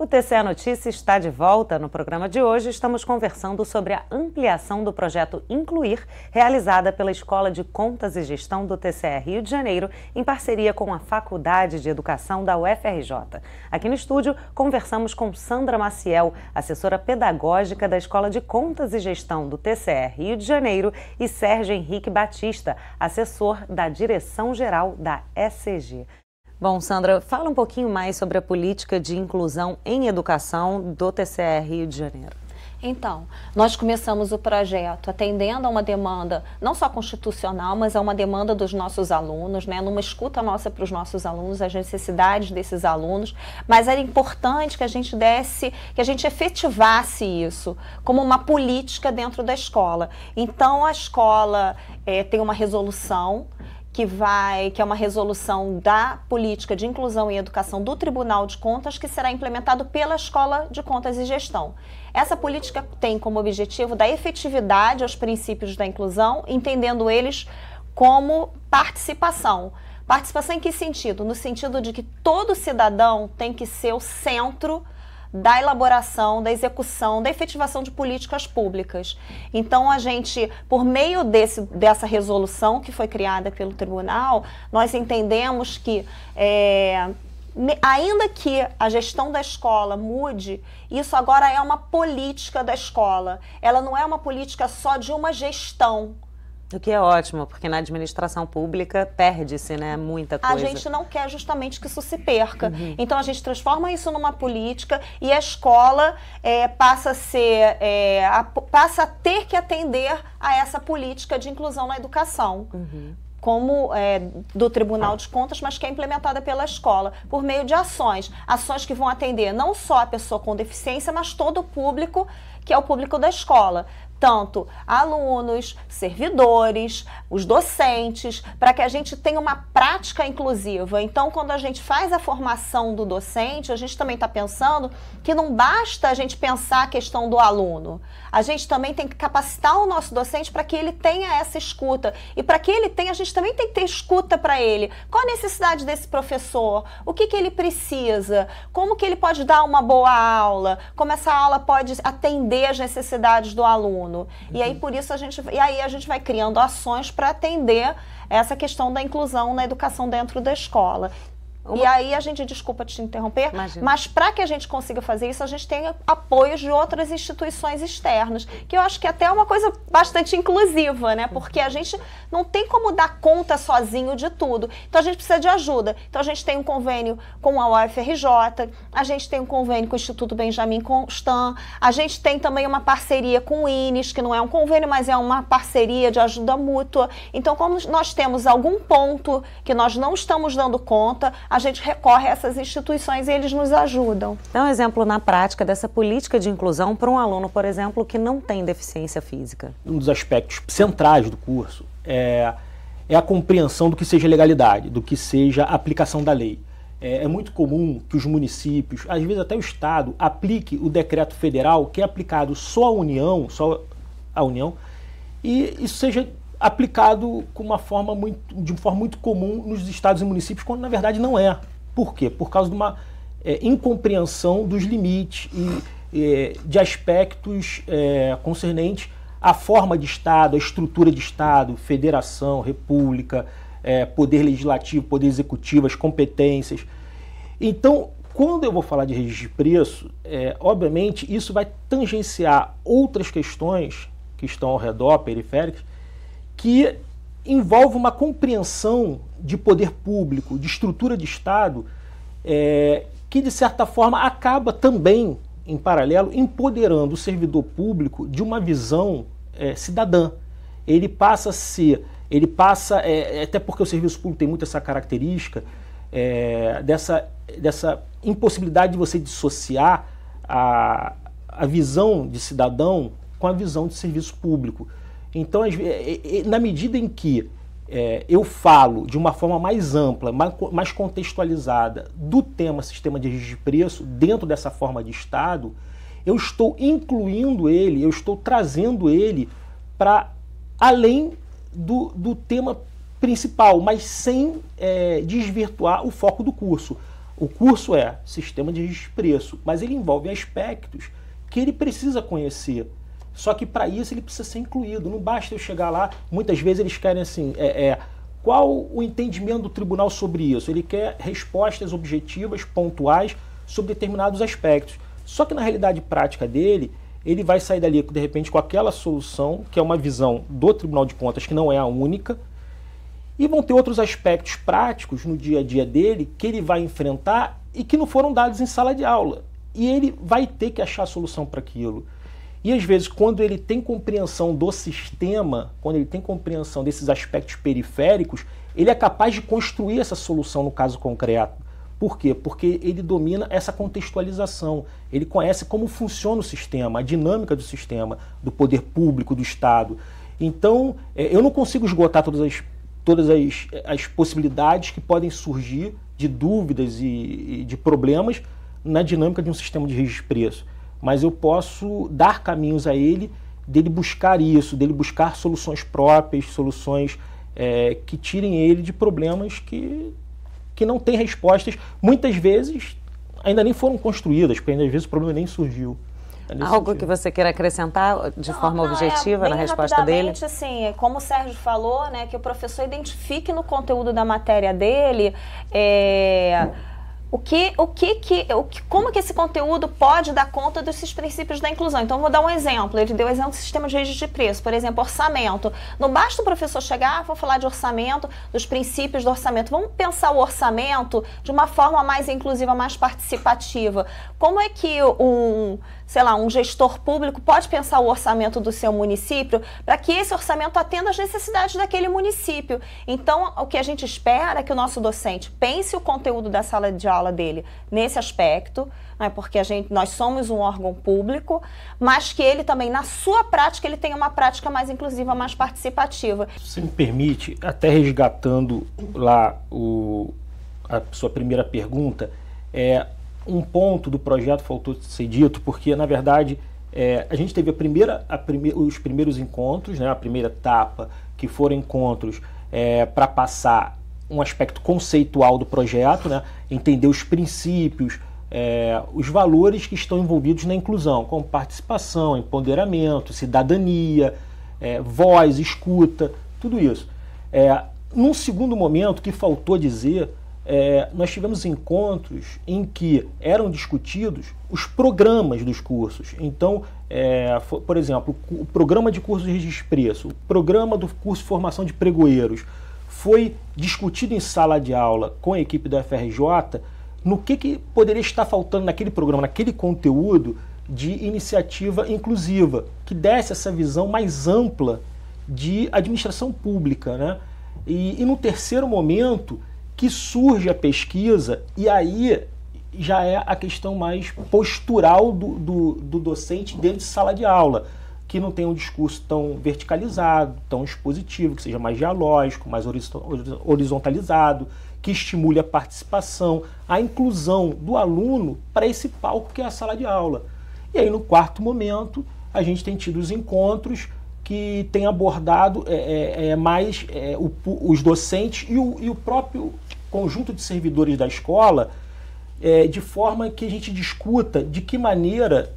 O TCE Notícias está de volta. No programa de hoje, estamos conversando sobre a ampliação do projeto Incluir, realizada pela Escola de Contas e Gestão do TCE Rio de Janeiro, em parceria com a Faculdade de Educação da UFRJ. Aqui no estúdio, conversamos com Sandra Maciel, assessora pedagógica da Escola de Contas e Gestão do TCE Rio de Janeiro, e Sérgio Henrique Batista, assessor da Direção-Geral da ECG. Bom, Sandra, fala um pouquinho mais sobre a política de inclusão em educação do TCE Rio de Janeiro. Então, nós começamos o projeto atendendo a uma demanda não só constitucional, mas a uma demanda dos nossos alunos, né? Numa escuta nossa para os nossos alunos, as necessidades desses alunos, mas era importante que a gente efetivasse isso como uma política dentro da escola. Então, a escola tem uma resolução que é uma resolução da política de inclusão e educação do Tribunal de Contas, que será implementado pela Escola de Contas e Gestão. Essa política tem como objetivo dar efetividade aos princípios da inclusão, entendendo eles como participação. Participação em que sentido? No sentido de que todo cidadão tem que ser o centro da elaboração, da execução, da efetivação de políticas públicas. Então, a gente, por meio dessa resolução que foi criada pelo tribunal, nós entendemos que, ainda que a gestão da escola mude, isso agora é uma política da escola. Ela não é uma política só de uma gestão. O que é ótimo, porque na administração pública perde-se, né, muita coisa. A gente não quer justamente que isso se perca. Então a gente transforma isso numa política e a escola passa a ter que atender a essa política de inclusão na educação. Como do Tribunal de Contas, mas que é implementada pela escola, por meio de ações que vão atender não só a pessoa com deficiência, mas todo o público, que é o público da escola. Tanto alunos, servidores, os docentes, para que a gente tenha uma prática inclusiva. Então, quando a gente faz a formação do docente, a gente também está pensando que não basta a gente pensar a questão do aluno. A gente também tem que capacitar o nosso docente para que ele tenha essa escuta. E para que ele tenha, a gente também tem que ter escuta para ele. Qual a necessidade desse professor? O que ele precisa? Como que ele pode dar uma boa aula? Como essa aula pode atender às necessidades do aluno? E aí, por isso, a gente vai criando ações para atender essa questão da inclusão na educação dentro da escola. E aí desculpa te interromper, imagina, mas para que a gente consiga fazer isso, a gente tem apoios de outras instituições externas, que eu acho que até é uma coisa bastante inclusiva, né? Porque a gente não tem como dar conta sozinho de tudo. Então a gente precisa de ajuda. Então a gente tem um convênio com a UFRJ, a gente tem um convênio com o Instituto Benjamin Constant, a gente tem também uma parceria com o INES, que não é um convênio, mas é uma parceria de ajuda mútua. Então, como nós temos algum ponto que nós não estamos dando conta, a gente recorre a essas instituições e eles nos ajudam. Dá um exemplo na prática dessa política de inclusão para um aluno, por exemplo, que não tem deficiência física. Um dos aspectos centrais do curso é a compreensão do que seja legalidade, do que seja aplicação da lei. É muito comum que os municípios, às vezes até o Estado, aplique o decreto federal, que é aplicado só à União, e isso seja aplicado de uma forma muito comum nos estados e municípios, quando na verdade não é. Por quê? Por causa de uma incompreensão dos limites e de aspectos concernentes à forma de Estado, à estrutura de Estado, federação, república, poder legislativo, poder executivo, as competências. Então, quando eu vou falar de registro de preço, obviamente isso vai tangenciar outras questões que estão ao redor, periféricas, que envolve uma compreensão de poder público, de estrutura de Estado, que de certa forma acaba também, em paralelo, empoderando o servidor público de uma visão cidadã. Ele passa, até porque o serviço público tem muito essa característica, dessa impossibilidade de você dissociar a visão de cidadão com a visão de serviço público. Então, na medida em que eu falo de uma forma mais ampla, mais contextualizada do tema sistema de registro de preço dentro dessa forma de Estado, eu estou incluindo ele, eu estou trazendo ele para além do tema principal, mas sem desvirtuar o foco do curso. O curso é sistema de registro de preço, mas ele envolve aspectos que ele precisa conhecer. Só que para isso ele precisa ser incluído. Não basta eu chegar lá, muitas vezes eles querem assim, qual o entendimento do tribunal sobre isso? Ele quer respostas objetivas, pontuais, sobre determinados aspectos. Só que na realidade prática dele, ele vai sair dali, de repente, com aquela solução, que é uma visão do Tribunal de Contas, que não é a única, e vão ter outros aspectos práticos no dia a dia dele que ele vai enfrentar e que não foram dados em sala de aula. E ele vai ter que achar a solução para aquilo. E às vezes, quando ele tem compreensão do sistema, quando ele tem compreensão desses aspectos periféricos, ele é capaz de construir essa solução no caso concreto. Por quê? Porque ele domina essa contextualização, ele conhece como funciona o sistema, a dinâmica do sistema, do poder público, do Estado. Então, eu não consigo esgotar todas as possibilidades que podem surgir de dúvidas e de problemas na dinâmica de um sistema de registro de preço. Mas eu posso dar caminhos a ele, dele buscar isso, dele buscar soluções próprias, soluções que tirem ele de problemas que não têm respostas, muitas vezes ainda nem foram construídas, porque ainda às vezes o problema nem surgiu. Algo que você queira acrescentar de forma objetiva na resposta dele? Assim, como o Sérgio falou, né, que o professor identifique no conteúdo da matéria dele como que esse conteúdo pode dar conta desses princípios da inclusão. Então, vou dar um exemplo. Ele deu o exemplo do sistema de registro de preço, por exemplo, orçamento. Não basta o professor chegar, vou falar de orçamento, dos princípios do orçamento. Vamos pensar o orçamento de uma forma mais inclusiva, mais participativa. Como é que um gestor público pode pensar o orçamento do seu município para que esse orçamento atenda às necessidades daquele município? Então, o que a gente espera é que o nosso docente pense o conteúdo da sala de aula dele nesse aspecto, né, porque nós somos um órgão público, mas que ele também, na sua prática, ele tenha uma prática mais inclusiva, mais participativa. Se você me permite, até resgatando lá a sua primeira pergunta, um ponto do projeto faltou ser dito, porque, na verdade, a gente teve os primeiros encontros, né, a primeira etapa, que foram encontros para passar um aspecto conceitual do projeto, né, entender os princípios, os valores que estão envolvidos na inclusão, como participação, empoderamento, cidadania, voz, escuta, tudo isso. Num segundo momento, que faltou dizer, nós tivemos encontros em que eram discutidos os programas dos cursos. Então, por exemplo, o programa de curso de registro de preço, o programa do curso de formação de pregoeiros, foi discutido em sala de aula com a equipe da FRJ no que poderia estar faltando naquele programa, naquele conteúdo de iniciativa inclusiva, que desse essa visão mais ampla de administração pública, né? E no terceiro momento que surge a pesquisa, e aí já é a questão mais postural do docente dentro de sala de aula, que não tem um discurso tão verticalizado, tão expositivo, que seja mais dialógico, mais horizontalizado, que estimule a participação, a inclusão do aluno para esse palco que é a sala de aula. E aí, no quarto momento, a gente tem tido os encontros que têm abordado mais os docentes e o próprio conjunto de servidores da escola, de forma que a gente discuta de que maneira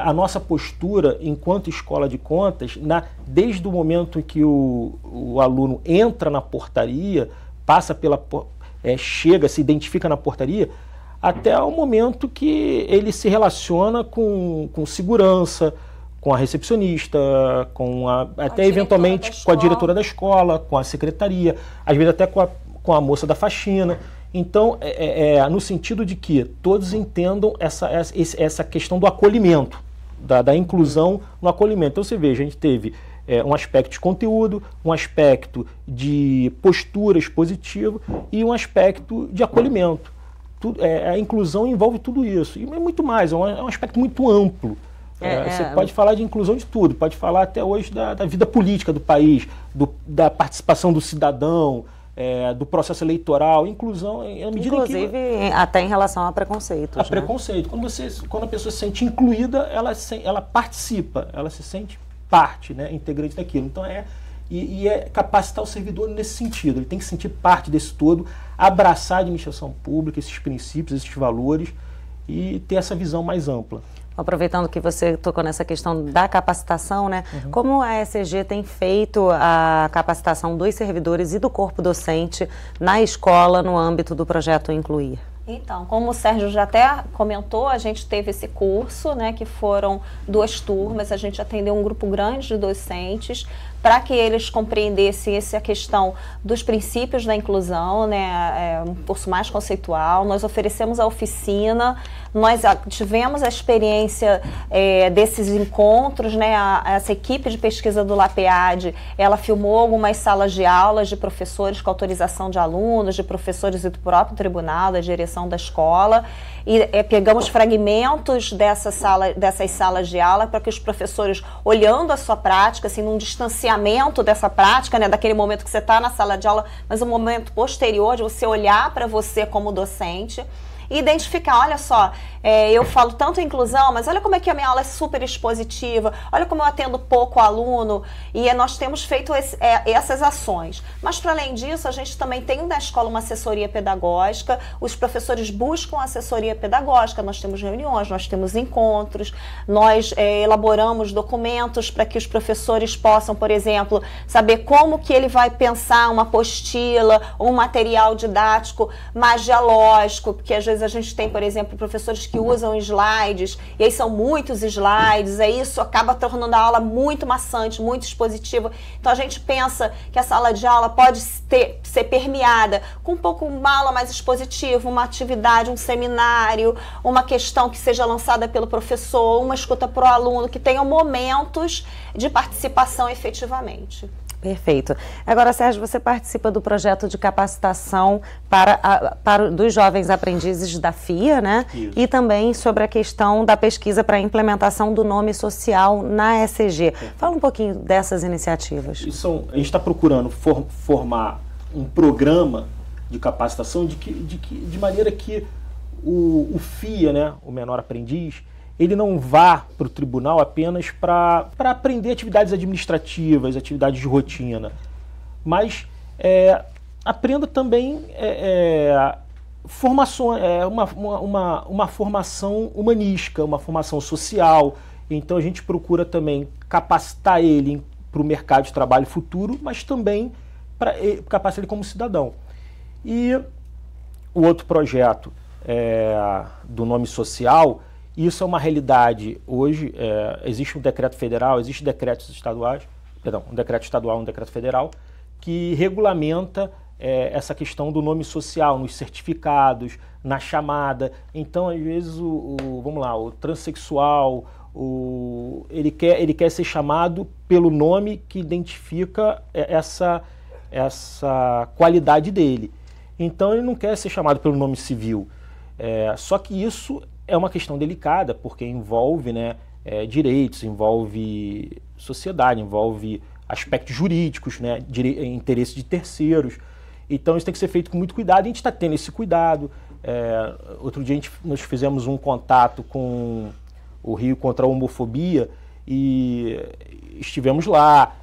a nossa postura enquanto escola de contas, desde o momento em que o aluno entra na portaria, chega, se identifica na portaria, até o momento que ele se relaciona com segurança, com a recepcionista, até eventualmente com a diretora da escola, com a secretaria, às vezes até com a moça da faxina. Então, no sentido de que todos entendam essa questão do acolhimento, da inclusão no acolhimento. Então, você veja, a gente teve um aspecto de conteúdo, um aspecto de postura expositiva e um aspecto de acolhimento. A inclusão envolve tudo isso. E muito mais, é um aspecto muito amplo. Você pode falar de inclusão de tudo, pode falar até hoje da vida política do país, da participação do cidadão, do processo eleitoral, inclusão à medida inclusive, que... até em relação a preconceitos. A preconceito. Quando a pessoa se sente incluída, ela participa, ela se sente parte, né, integrante daquilo. Então e é capacitar o servidor nesse sentido. Ele tem que sentir parte desse todo, abraçar a administração pública, esses princípios, esses valores e ter essa visão mais ampla. Aproveitando que você tocou nessa questão da capacitação, né? Como a ECG tem feito a capacitação dos servidores e do corpo docente na escola no âmbito do projeto Incluir? Então, como o Sérgio já até comentou, a gente teve esse curso, né, que foram 2 turmas, a gente atendeu um grupo grande de docentes para que eles compreendessem a questão dos princípios da inclusão, né, um curso mais conceitual. Nós oferecemos a oficina, nós tivemos a experiência desses encontros, né, essa equipe de pesquisa do LAPEAD, ela filmou algumas salas de aulas de professores com autorização de alunos, de professores e do próprio tribunal, da direção da escola, e pegamos fragmentos dessas salas de aula para que os professores, olhando a sua prática, assim, num distanciamento dessa prática, né, daquele momento que você está na sala de aula, mas um momento posterior de você olhar para você como docente e identificar, olha só, eu falo tanto em inclusão, mas olha como é que a minha aula é super expositiva, olha como eu atendo pouco aluno, e nós temos feito essas ações. Mas, para além disso, a gente também tem na escola uma assessoria pedagógica, os professores buscam assessoria pedagógica, nós temos reuniões, nós temos encontros, nós elaboramos documentos para que os professores possam, por exemplo, saber como que ele vai pensar uma apostila, um material didático mais dialógico, porque às vezes a gente tem, por exemplo, professores que usam slides, e aí são muitos slides, aí isso acaba tornando a aula muito maçante, muito expositiva. Então a gente pensa que a sala de aula pode ser permeada com um pouco uma aula mais expositiva, uma atividade, um seminário, uma questão que seja lançada pelo professor, uma escuta para o aluno, que tenham momentos de participação efetivamente. Perfeito. Agora, Sérgio, você participa do projeto de capacitação dos jovens aprendizes da FIA, né? Isso. E também sobre a questão da pesquisa para a implementação do nome social na ECG. Fala um pouquinho dessas iniciativas. A gente está procurando formar um programa de capacitação de maneira que o FIA, né, o menor aprendiz, ele não vá para o tribunal apenas para aprender atividades administrativas, atividades de rotina, mas aprenda também uma formação humanística, uma formação social. Então a gente procura também capacitar ele para o mercado de trabalho futuro, mas também para capacitar ele como cidadão. E o outro projeto do nome social, isso é uma realidade hoje. Existe um decreto federal, existem decretos estaduais, um decreto estadual e um decreto federal, que regulamenta essa questão do nome social nos certificados, na chamada. Então, às vezes, o transexual, ele quer ser chamado pelo nome que identifica essa qualidade dele. Então, ele não quer ser chamado pelo nome civil. Só que isso é uma questão delicada, porque envolve, né, direitos, envolve sociedade, envolve aspectos jurídicos, né, interesse de terceiros. Então isso tem que ser feito com muito cuidado, e a gente está tendo esse cuidado. Outro dia nós fizemos um contato com o Rio contra a Homofobia e estivemos lá,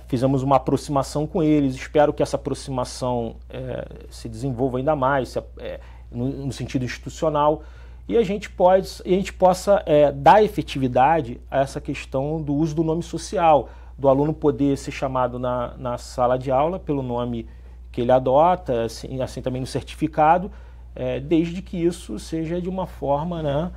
fizemos uma aproximação com eles. Espero que essa aproximação se desenvolva ainda mais, no sentido institucional, e a gente possa dar efetividade a essa questão do uso do nome social, do aluno poder ser chamado na sala de aula pelo nome que ele adota, assim também no certificado, desde que isso seja de uma forma, né,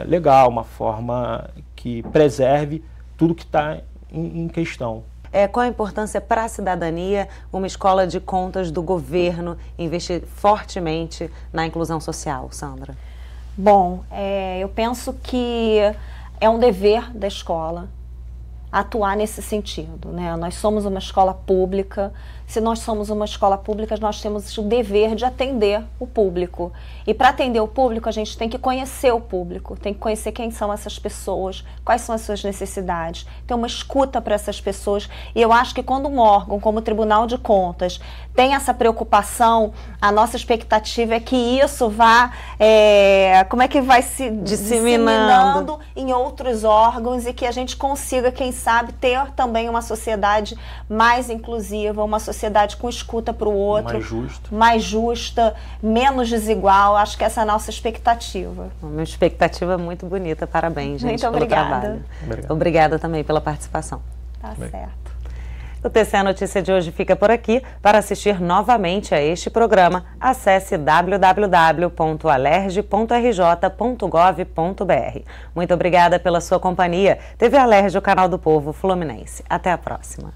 legal, uma forma que preserve tudo que está em questão. Qual a importância para a cidadania uma escola de contas do governo investir fortemente na inclusão social, Sandra? Bom, eu penso que é um dever da escola atuar nesse sentido, né? Nós somos uma escola pública, se nós somos uma escola pública, nós temos o dever de atender o público. E para atender o público, a gente tem que conhecer o público, tem que conhecer quem são essas pessoas, quais são as suas necessidades, ter uma escuta para essas pessoas. E eu acho que quando um órgão como o Tribunal de Contas tem essa preocupação, a nossa expectativa é que isso vá, como é que vai se disseminando em outros órgãos e que a gente consiga, quem sabe, ter também uma sociedade mais inclusiva, uma sociedade com escuta para o outro, mais justa, menos desigual. Acho que essa é a nossa expectativa. Uma expectativa muito bonita. Parabéns, gente, muito obrigada. Pelo trabalho. Obrigada também pela participação. Tá certo. O TCE Notícia de hoje fica por aqui. Para assistir novamente a este programa, acesse www.alerj.rj.gov.br. Muito obrigada pela sua companhia. TV Alerj, o canal do povo fluminense. Até a próxima.